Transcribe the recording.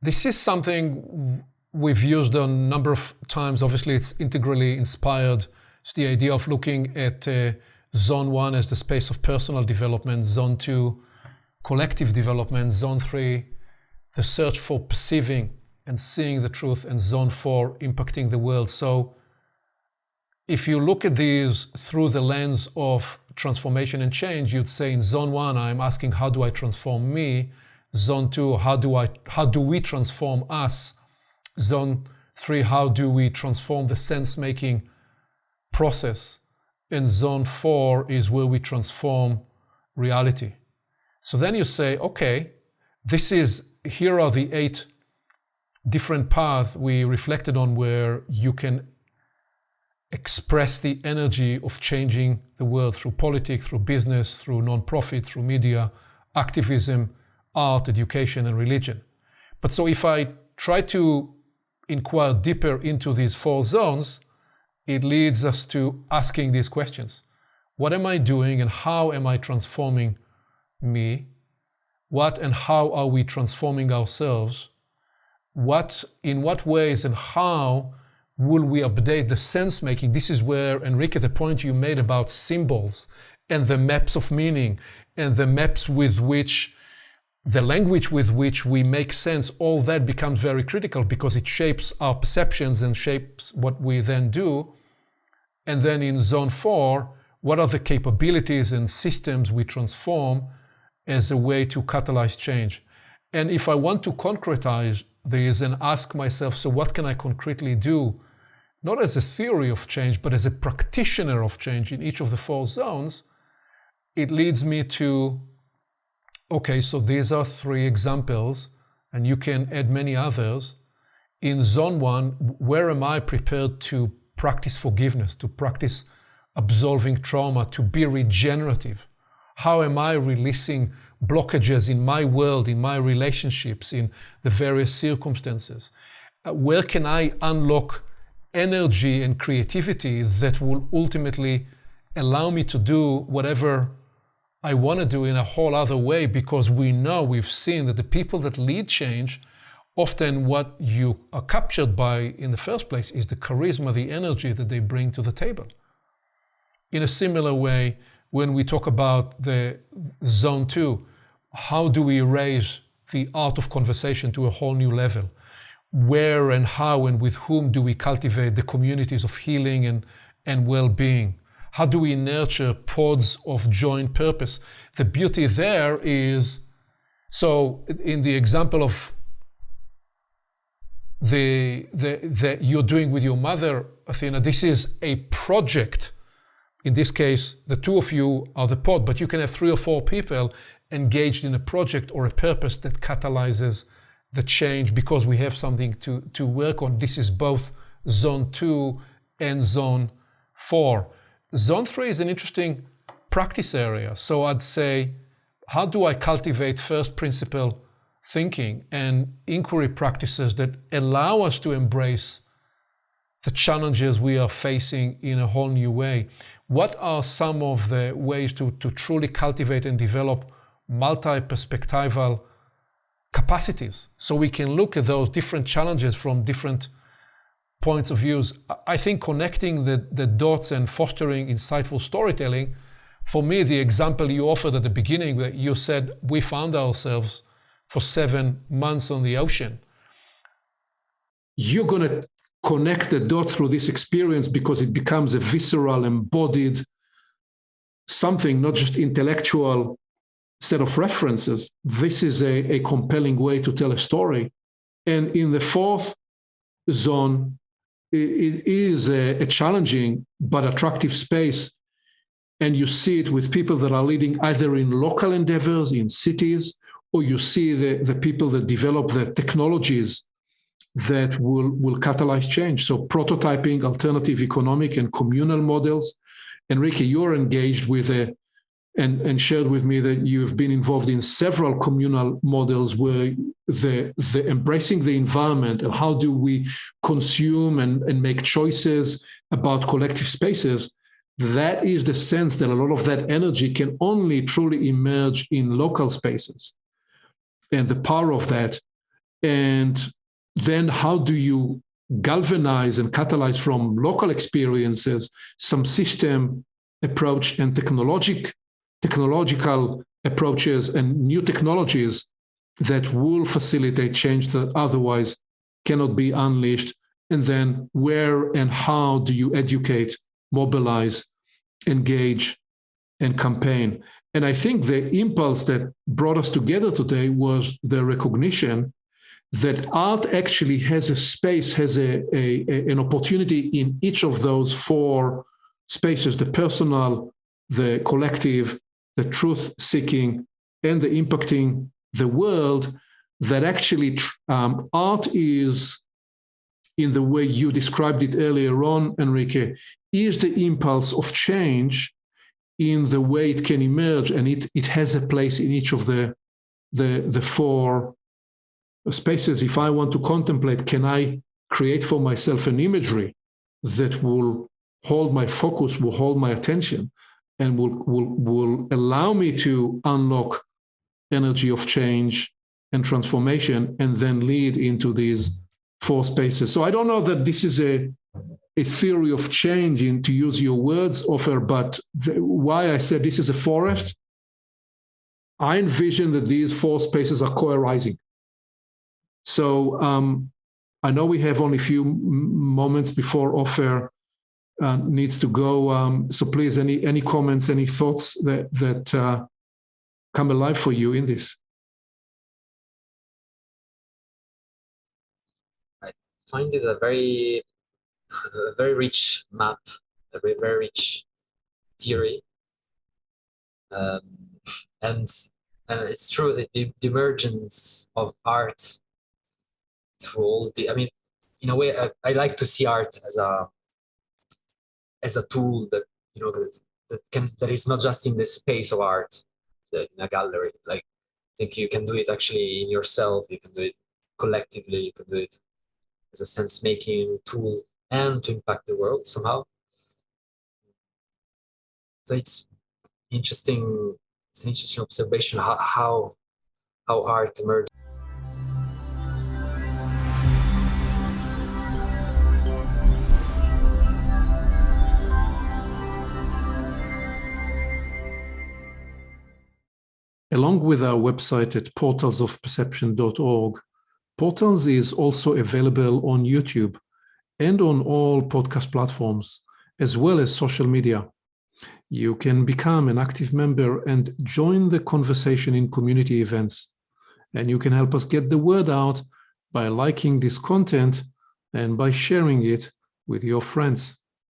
This is something we've used a number of times. Obviously, it's integrally inspired. It's the idea of looking at Zone 1 as the space of personal development, Zone 2, collective development, Zone 3, the search for perceiving and seeing the truth, and Zone 4, impacting the world. So if you look at these through the lens of transformation and change, you'd say in Zone 1, I'm asking, how do I transform me? Zone 2, how do we transform us? Zone 3, how do we transform the sense-making process? And Zone 4 is where we transform reality. So then you say, okay, here are the 8 different paths we reflected on where you can express the energy of changing the world through politics, through business, through non-profit, through media, activism, art, education, and religion. But so if I try to inquire deeper into these 4 zones, it leads us to asking these questions. What am I doing and how am I transforming me? What and how are we transforming ourselves? In what ways and how will we update the sense-making? This is where, Enrique, the point you made about symbols and the maps of meaning and the maps with which, the language with which we make sense, all that becomes very critical because it shapes our perceptions and shapes what we then do. And then in Zone 4, what are the capabilities and systems we transform as a way to catalyze change? And if I want to concretize this and ask myself, so what can I concretely do? Not as a theory of change, but as a practitioner of change in each of the 4 zones, it leads me to, okay, so these are 3 examples, and you can add many others. In Zone 1, where am I prepared to practice forgiveness, to practice absolving trauma, to be regenerative? How am I releasing blockages in my world, in my relationships, in the various circumstances? Where can I unlock energy and creativity that will ultimately allow me to do whatever I want to do in a whole other way? Because we've seen that the people that lead change, often what you are captured by in the first place is the charisma, the energy that they bring to the table. In a similar way, when we talk about the Zone 2, how do we raise the art of conversation to a whole new level? Where and how and with whom do we cultivate the communities of healing and well-being? How do we nurture pods of joint purpose? The beauty there is, so in the example of that you're doing with your mother, Athena, this is a project. In this case, the 2 of you are the pod, but you can have 3 or 4 people engaged in a project or a purpose that catalyzes the change because we have something to work on. This is both Zone 2 and Zone 4. Zone 3 is an interesting practice area. So I'd say, how do I cultivate first principle thinking and inquiry practices that allow us to embrace the challenges we are facing in a whole new way? What are some of the ways to truly cultivate and develop multi-perspectival capacities so we can look at those different challenges from different points of views? I think connecting the dots and fostering insightful storytelling, for me, the example you offered at the beginning, that you said we found ourselves for 7 months on the ocean. You're going to connect the dots through this experience because it becomes a visceral, embodied something, not just intellectual set of references. This is a compelling way to tell a story. And in the 4th zone, it is a challenging but attractive space. And you see it with people that are leading either in local endeavors, in cities, or you see the people that develop the technologies that will catalyze change. So prototyping alternative economic and communal models. Enrique, you're engaged with and shared with me that you've been involved in several communal models where the embracing the environment and how do we consume and make choices about collective spaces. That is the sense that a lot of that energy can only truly emerge in local spaces. And the power of that And then how do you galvanize and catalyze from local experiences some system approach and technological approaches and new technologies that will facilitate change that otherwise cannot be unleashed? And then where and how do you educate, mobilize, engage, and campaign? And I think the impulse that brought us together today was the recognition that art actually has a space, has an opportunity in each of those four spaces: the personal, the collective, the truth-seeking, and the impacting the world. That actually art is, in the way you described it earlier on, Enrique, is the impulse of change in the way it can emerge, and it has a place in each of the four spaces. If I want to contemplate, can I create for myself an imagery that will hold my focus, will hold my attention, and will allow me to unlock energy of change and transformation, and then lead into these four spaces. So I don't know that this is a theory of change, in, to use your words, Ofer, but why I said this is a forest, I envision that these four spaces are co-arising. So I know we have only a few moments before Ofer needs to go. So please, any comments, any thoughts that come alive for you in this? I find it a very rich map, a very rich theory. And it's true that the emergence of art through all the, I mean, in a way, I like to see art as a tool that, you know, that is not just in the space of art, in a gallery. Like, I think you can do it actually in yourself, you can do it collectively, you can do it as a sense-making tool and to impact the world somehow. So it's interesting. It's an interesting observation how art emerged. Along with our website at portalsofperception.org, Portals is also available on YouTube and on all podcast platforms, as well as social media. You can become an active member and join the conversation in community events. And you can help us get the word out by liking this content and by sharing it with your friends.